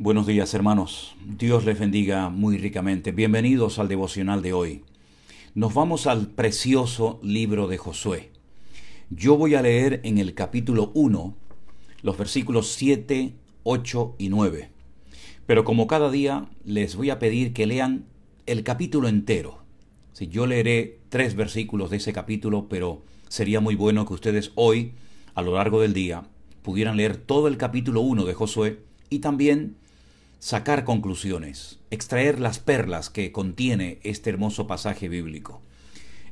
Buenos días, hermanos. Dios les bendiga muy ricamente. Bienvenidos al devocional de hoy. Nos vamos al precioso libro de Josué. Yo voy a leer en el capítulo 1 los versículos 7, 8 y 9. Pero como cada día les voy a pedir que lean el capítulo entero. Sí, yo leeré 3 versículos de ese capítulo, pero sería muy bueno que ustedes hoy, a lo largo del día, pudieran leer todo el capítulo 1 de Josué y también sacar conclusiones, extraer las perlas que contiene este hermoso pasaje bíblico.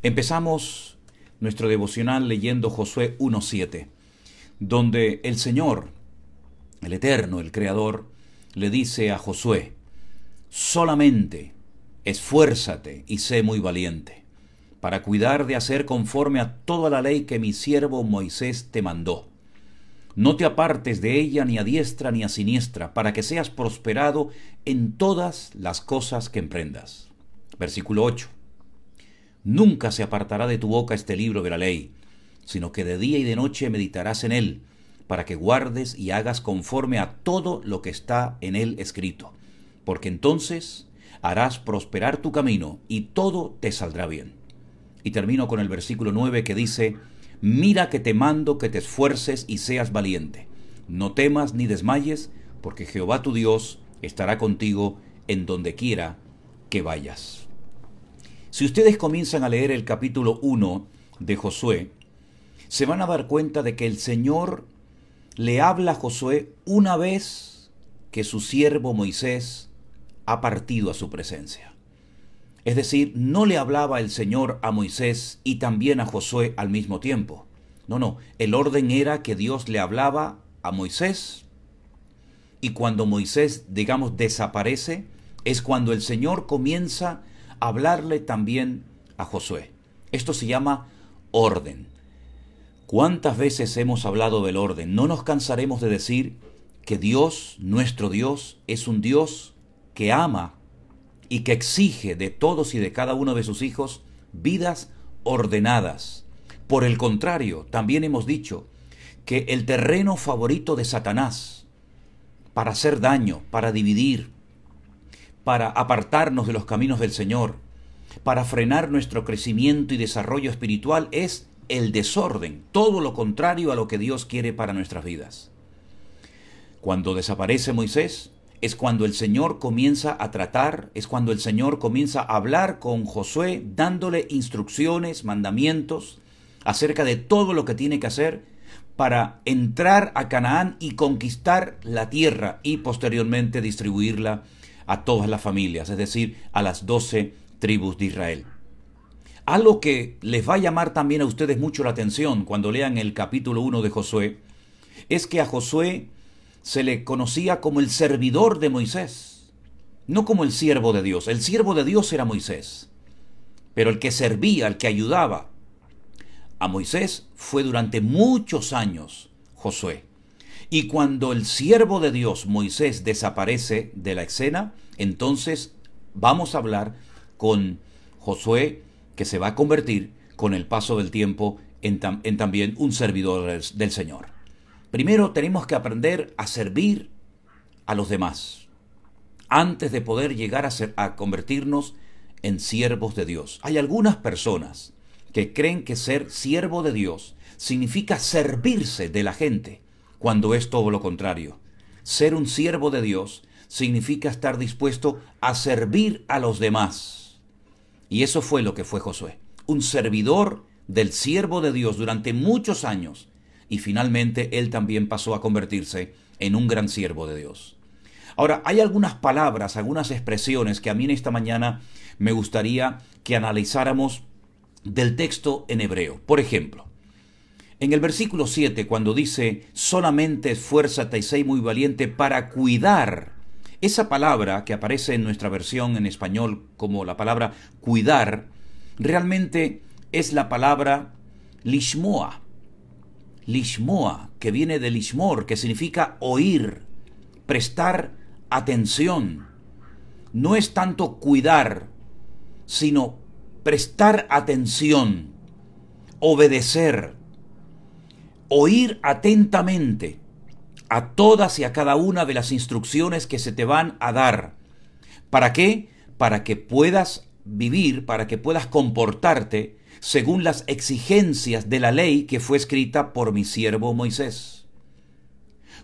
Empezamos nuestro devocional leyendo Josué 1:7, donde el Señor, el Eterno, el Creador, le dice a Josué: solamente esfuérzate y sé muy valiente, para cuidar de hacer conforme a toda la ley que mi siervo Moisés te mandó. No te apartes de ella ni a diestra ni a siniestra, para que seas prosperado en todas las cosas que emprendas. Versículo 8. Nunca se apartará de tu boca este libro de la ley, sino que de día y de noche meditarás en él, para que guardes y hagas conforme a todo lo que está en él escrito, porque entonces harás prosperar tu camino y todo te saldrá bien. Y termino con el versículo 9 que dice: mira que te mando que te esfuerces y seas valiente. No temas ni desmayes, porque Jehová tu Dios estará contigo en donde quiera que vayas. Si ustedes comienzan a leer el capítulo 1 de Josué, se van a dar cuenta de que el Señor le habla a Josué una vez que su siervo Moisés ha partido a su presencia. Es decir, no le hablaba el Señor a Moisés y también a Josué al mismo tiempo. No, el orden era que Dios le hablaba a Moisés y cuando Moisés, desaparece, es cuando el Señor comienza a hablarle también a Josué. Esto se llama orden. ¿Cuántas veces hemos hablado del orden? No nos cansaremos de decir que Dios, nuestro Dios, es un Dios que ama y que exige de todos y de cada uno de sus hijos vidas ordenadas. Por el contrario, también hemos dicho que el terreno favorito de Satanás para hacer daño, para dividir, para apartarnos de los caminos del Señor, para frenar nuestro crecimiento y desarrollo espiritual es el desorden, todo lo contrario a lo que Dios quiere para nuestras vidas. Cuando desaparece Moisés, es cuando el Señor comienza a tratar, es cuando el Señor comienza a hablar con Josué, dándole instrucciones, mandamientos acerca de todo lo que tiene que hacer para entrar a Canaán y conquistar la tierra y posteriormente distribuirla a todas las familias, es decir, a las 12 tribus de Israel. Algo que les va a llamar también a ustedes mucho la atención cuando lean el capítulo 1 de Josué, es que a Josué se le conocía como el servidor de Moisés, no como el siervo de Dios. El siervo de Dios era Moisés, pero el que servía, el que ayudaba a Moisés fue durante muchos años Josué. Y cuando el siervo de Dios, Moisés, desaparece de la escena, entonces vamos a hablar con Josué, que se va a convertir con el paso del tiempo en también un servidor del Señor. Primero tenemos que aprender a servir a los demás antes de poder llegar a convertirnos en siervos de Dios. Hay algunas personas que creen que ser siervo de Dios significa servirse de la gente, cuando es todo lo contrario. Ser un siervo de Dios significa estar dispuesto a servir a los demás. Y eso fue lo que fue Josué, un servidor del siervo de Dios durante muchos años. Y finalmente él también pasó a convertirse en un gran siervo de Dios. Ahora, hay algunas palabras, algunas expresiones que a mí en esta mañana me gustaría que analizáramos del texto en hebreo. Por ejemplo, en el versículo 7, cuando dice: solamente esfuérzate y sé muy valiente para cuidar. Esa palabra que aparece en nuestra versión en español como la palabra cuidar, realmente es la palabra lishmoa. Lishmoa, que viene de lishmor, que significa oír, prestar atención. No es tanto cuidar, sino prestar atención, obedecer, oír atentamente, a todas y a cada una de las instrucciones que se te van a dar. ¿Para qué? Para que puedas vivir, para que puedas comportarte según las exigencias de la ley que fue escrita por mi siervo Moisés.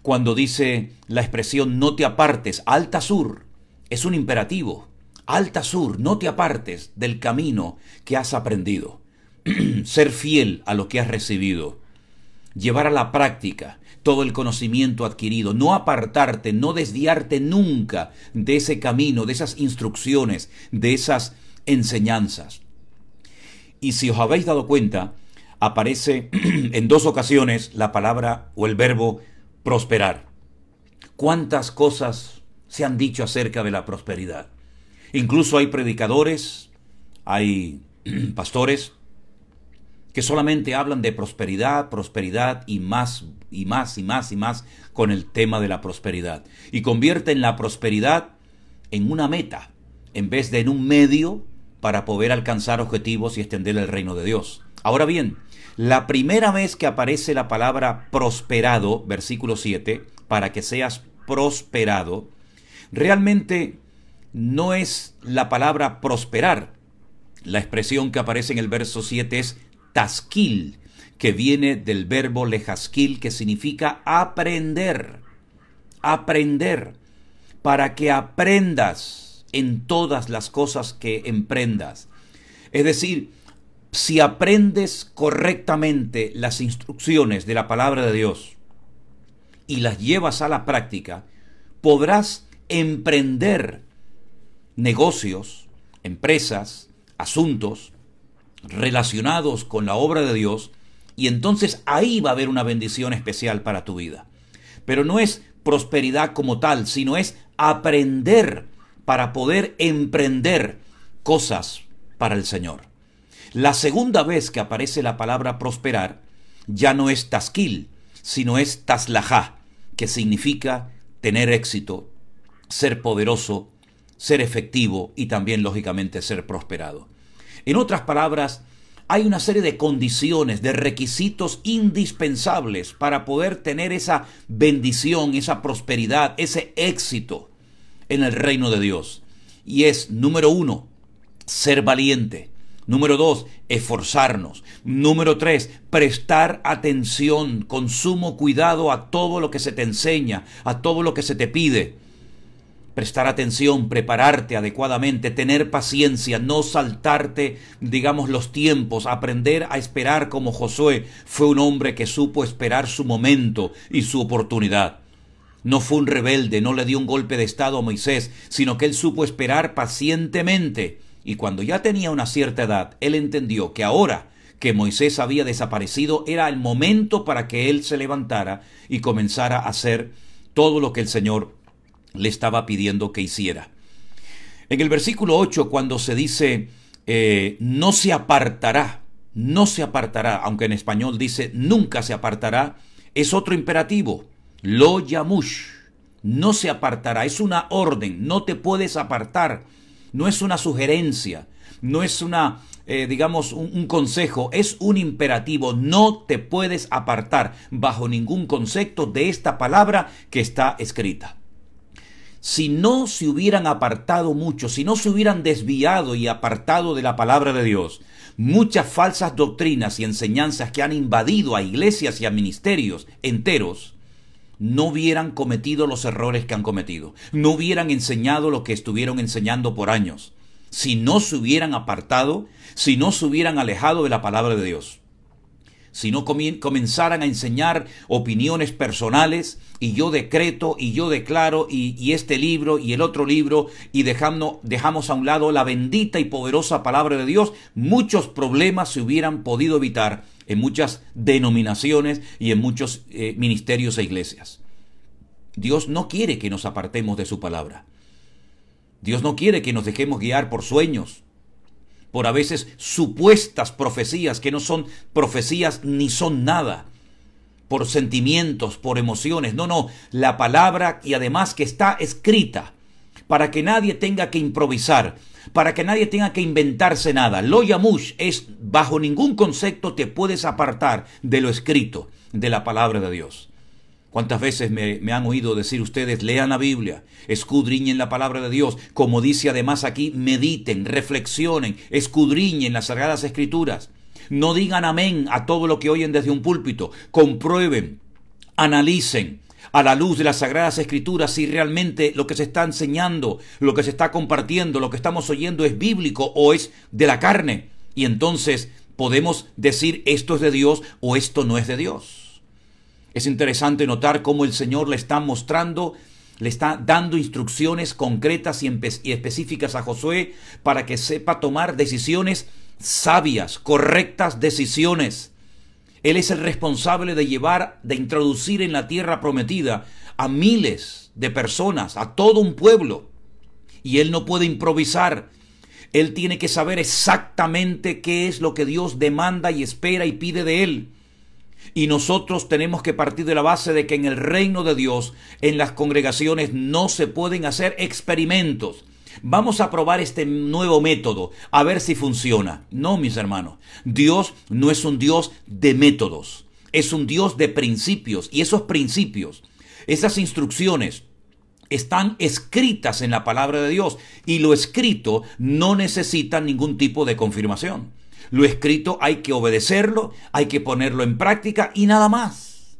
Cuando dice la expresión no te apartes, alta sur, es un imperativo. Alta sur, no te apartes del camino que has aprendido. Ser fiel a lo que has recibido. Llevar a la práctica todo el conocimiento adquirido. No apartarte, no desviarte nunca de ese camino, de esas instrucciones, de esas enseñanzas. Y si os habéis dado cuenta, aparece en 2 ocasiones la palabra o el verbo prosperar. ¿Cuántas cosas se han dicho acerca de la prosperidad? Incluso hay predicadores, hay pastores que solamente hablan de prosperidad, prosperidad y más, y más, y más, y más con el tema de la prosperidad. Y convierten la prosperidad en una meta, en vez de en un medio para poder alcanzar objetivos y extender el reino de Dios. Ahora bien, la primera vez que aparece la palabra prosperado, versículo 7, para que seas prosperado, realmente no es la palabra prosperar. La expresión que aparece en el verso 7 es tasquil, que viene del verbo lejasquil, que significa aprender. Aprender, para que aprendas en todas las cosas que emprendas. Es decir, si aprendes correctamente las instrucciones de la palabra de Dios y las llevas a la práctica, podrás emprender negocios, empresas, asuntos relacionados con la obra de Dios, y entonces ahí va a haber una bendición especial para tu vida. Pero no es prosperidad como tal, sino es aprender para poder emprender cosas para el Señor. La segunda vez que aparece la palabra prosperar ya no es tasquil, sino es taslajá, que significa tener éxito, ser poderoso, ser efectivo y también, lógicamente, ser prosperado. En otras palabras, hay una serie de condiciones, de requisitos indispensables para poder tener esa bendición, esa prosperidad, ese éxito en el reino de Dios. Y es, número 1, ser valiente. Número 2, esforzarnos. Número 3, prestar atención con sumo cuidado a todo lo que se te enseña, a todo lo que se te pide. Prestar atención, prepararte adecuadamente, tener paciencia, no saltarte, digamos, los tiempos, aprender a esperar como Josué fue un hombre que supo esperar su momento y su oportunidad. No fue un rebelde, no le dio un golpe de estado a Moisés, sino que él supo esperar pacientemente. Y cuando ya tenía una cierta edad, él entendió que ahora que Moisés había desaparecido, era el momento para que él se levantara y comenzara a hacer todo lo que el Señor le estaba pidiendo que hiciera. En el versículo 8, cuando se dice no se apartará, aunque en español dice nunca se apartará, es otro imperativo. Lo yamush, no se apartará, es una orden, no te puedes apartar, no es una sugerencia, no es una, un consejo, es un imperativo, no te puedes apartar bajo ningún concepto de esta palabra que está escrita. Si no se hubieran apartado mucho, si no se hubieran desviado y apartado de la palabra de Dios, muchas falsas doctrinas y enseñanzas que han invadido a iglesias y a ministerios enteros, no hubieran cometido los errores que han cometido, no hubieran enseñado lo que estuvieron enseñando por años, si no se hubieran apartado, si no se hubieran alejado de la palabra de Dios, si no comenzaran a enseñar opiniones personales, y yo decreto, y yo declaro, y este libro, y el otro libro, y dejamos a un lado la bendita y poderosa palabra de Dios, muchos problemas se hubieran podido evitar en muchas denominaciones y en muchos ministerios e iglesias. Dios no quiere que nos apartemos de su palabra. Dios no quiere que nos dejemos guiar por sueños, por a veces supuestas profecías que no son profecías ni son nada, por sentimientos, por emociones. No, la palabra, y además que está escrita para que nadie tenga que improvisar, para que nadie tenga que inventarse nada. Lo yamush es, bajo ningún concepto te puedes apartar de lo escrito, de la palabra de Dios. ¿Cuántas veces me han oído decir ustedes, lean la Biblia, escudriñen la palabra de Dios? Como dice además aquí, mediten, reflexionen, escudriñen las Sagradas Escrituras. No digan amén a todo lo que oyen desde un púlpito. Comprueben, analicen a la luz de las Sagradas Escrituras si realmente lo que se está enseñando, lo que se está compartiendo, lo que estamos oyendo es bíblico o es de la carne. Y entonces podemos decir esto es de Dios o esto no es de Dios. Es interesante notar cómo el Señor le está mostrando, le está dando instrucciones concretas y específicas a Josué para que sepa tomar decisiones sabias, correctas decisiones. Él es el responsable de introducir en la tierra prometida a miles de personas, a todo un pueblo. Y él no puede improvisar. Él tiene que saber exactamente qué es lo que Dios demanda y espera y pide de él. Y nosotros tenemos que partir de la base de que en el reino de Dios, en las congregaciones, no se pueden hacer experimentos. Vamos a probar este nuevo método, a ver si funciona. No, mis hermanos, Dios no es un Dios de métodos, es un Dios de principios. Y esos principios, esas instrucciones, están escritas en la palabra de Dios. Y lo escrito no necesita ningún tipo de confirmación. Lo escrito hay que obedecerlo, hay que ponerlo en práctica y nada más.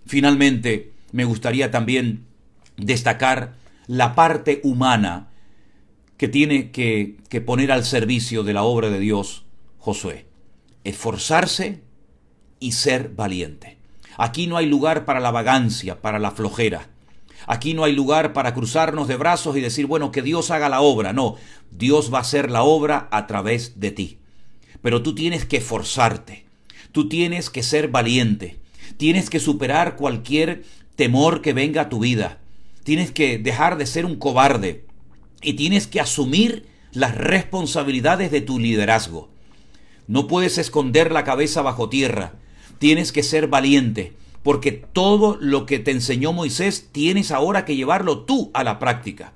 Finalmente, me gustaría también destacar la parte humana que tiene que poner al servicio de la obra de Dios Josué. Esforzarse y ser valiente. Aquí no hay lugar para la vagancia, para la flojera. Aquí no hay lugar para cruzarnos de brazos y decir, bueno, que Dios haga la obra. No, Dios va a hacer la obra a través de ti. Pero tú tienes que esforzarte, tú tienes que ser valiente, tienes que superar cualquier temor que venga a tu vida, tienes que dejar de ser un cobarde y tienes que asumir las responsabilidades de tu liderazgo. No puedes esconder la cabeza bajo tierra, tienes que ser valiente, porque todo lo que te enseñó Moisés tienes ahora que llevarlo tú a la práctica.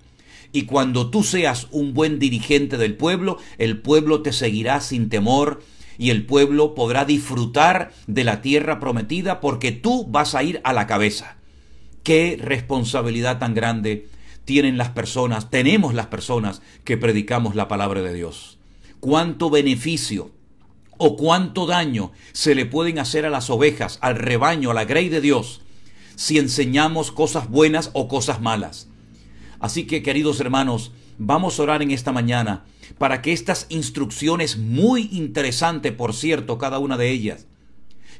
Y cuando tú seas un buen dirigente del pueblo, el pueblo te seguirá sin temor y el pueblo podrá disfrutar de la tierra prometida porque tú vas a ir a la cabeza. Qué responsabilidad tan grande tenemos las personas que predicamos la palabra de Dios. Cuánto beneficio o cuánto daño se le pueden hacer a las ovejas, al rebaño, a la grey de Dios, si enseñamos cosas buenas o cosas malas. Así que, queridos hermanos, vamos a orar en esta mañana para que estas instrucciones, muy interesantes, por cierto, cada una de ellas,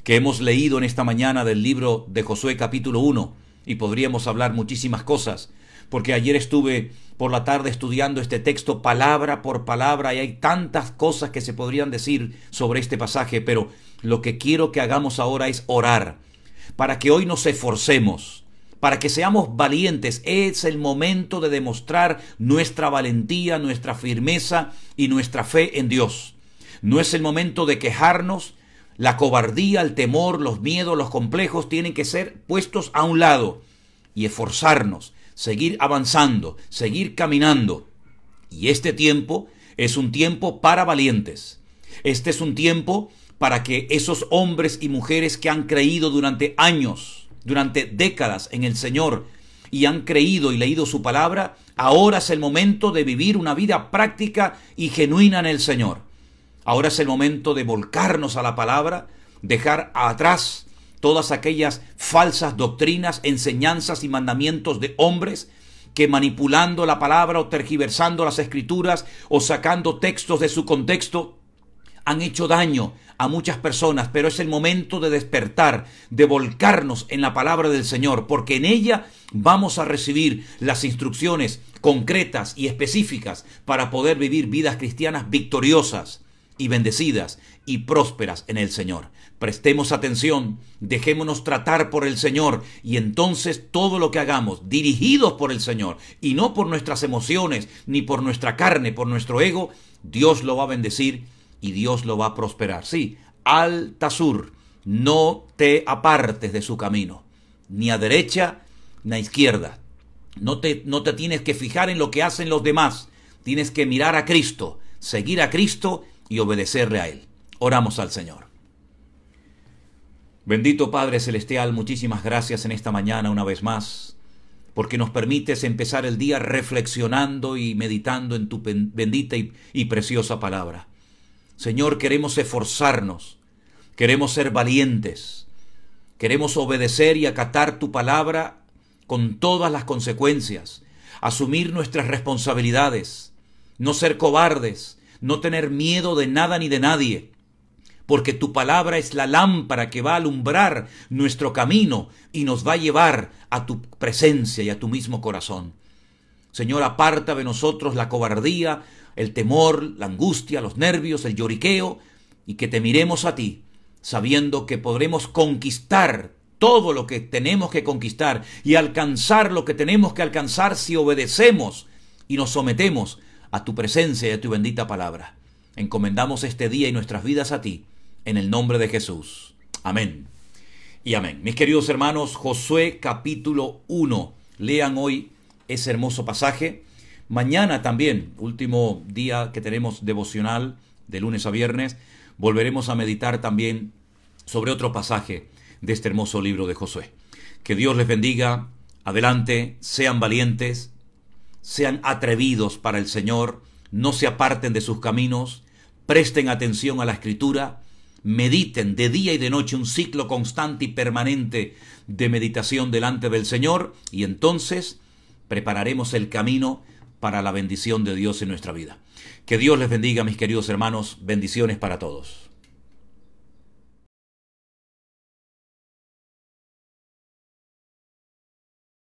que hemos leído en esta mañana del libro de Josué capítulo 1, y podríamos hablar muchísimas cosas, porque ayer estuve por la tarde estudiando este texto palabra por palabra y hay tantas cosas que se podrían decir sobre este pasaje, pero lo que quiero que hagamos ahora es orar, para que hoy nos esforcemos, para que seamos valientes. Es el momento de demostrar nuestra valentía, nuestra firmeza y nuestra fe en Dios. No es el momento de quejarnos. La cobardía, el temor, los miedos, los complejos tienen que ser puestos a un lado y esforzarnos, seguir avanzando, seguir caminando. Y este tiempo es un tiempo para valientes. Este es un tiempo para que esos hombres y mujeres que han creído durante años, durante décadas en el Señor y han creído y leído su palabra, ahora es el momento de vivir una vida práctica y genuina en el Señor. Ahora es el momento de volcarnos a la palabra, dejar atrás todas aquellas falsas doctrinas, enseñanzas y mandamientos de hombres que manipulando la palabra o tergiversando las escrituras o sacando textos de su contexto han hecho daño a muchas personas, pero es el momento de despertar, de volcarnos en la palabra del Señor, porque en ella vamos a recibir las instrucciones concretas y específicas para poder vivir vidas cristianas victoriosas y bendecidas y prósperas en el Señor. Prestemos atención, dejémonos tratar por el Señor y entonces todo lo que hagamos dirigidos por el Señor y no por nuestras emociones ni por nuestra carne, por nuestro ego, Dios lo va a bendecir y Dios lo va a prosperar. Sí, al Tasur, no te apartes de su camino, ni a derecha ni a izquierda. No te tienes que fijar en lo que hacen los demás. Tienes que mirar a Cristo, seguir a Cristo y obedecerle a Él. Oramos al Señor. Bendito Padre Celestial, muchísimas gracias en esta mañana una vez más, porque nos permites empezar el día reflexionando y meditando en tu bendita y preciosa palabra. Señor, queremos esforzarnos, queremos ser valientes, queremos obedecer y acatar tu palabra con todas las consecuencias, asumir nuestras responsabilidades, no ser cobardes, no tener miedo de nada ni de nadie, porque tu palabra es la lámpara que va a alumbrar nuestro camino y nos va a llevar a tu presencia y a tu mismo corazón. Señor, aparta de nosotros la cobardía, el temor, la angustia, los nervios, el lloriqueo, y que te miremos a ti, sabiendo que podremos conquistar todo lo que tenemos que conquistar y alcanzar lo que tenemos que alcanzar si obedecemos y nos sometemos a tu presencia y a tu bendita palabra. Encomendamos este día y nuestras vidas a ti, en el nombre de Jesús. Amén y amén. Mis queridos hermanos, Josué capítulo 1. Lean hoy ese hermoso pasaje. Mañana también, último día que tenemos devocional de lunes a viernes, volveremos a meditar también sobre otro pasaje de este hermoso libro de Josué. Que Dios les bendiga. Adelante, sean valientes, sean atrevidos para el Señor, no se aparten de sus caminos, presten atención a la Escritura, mediten de día y de noche, un ciclo constante y permanente de meditación delante del Señor, y entonces prepararemos el camino para la bendición de Dios en nuestra vida. Que Dios les bendiga, mis queridos hermanos. Bendiciones para todos.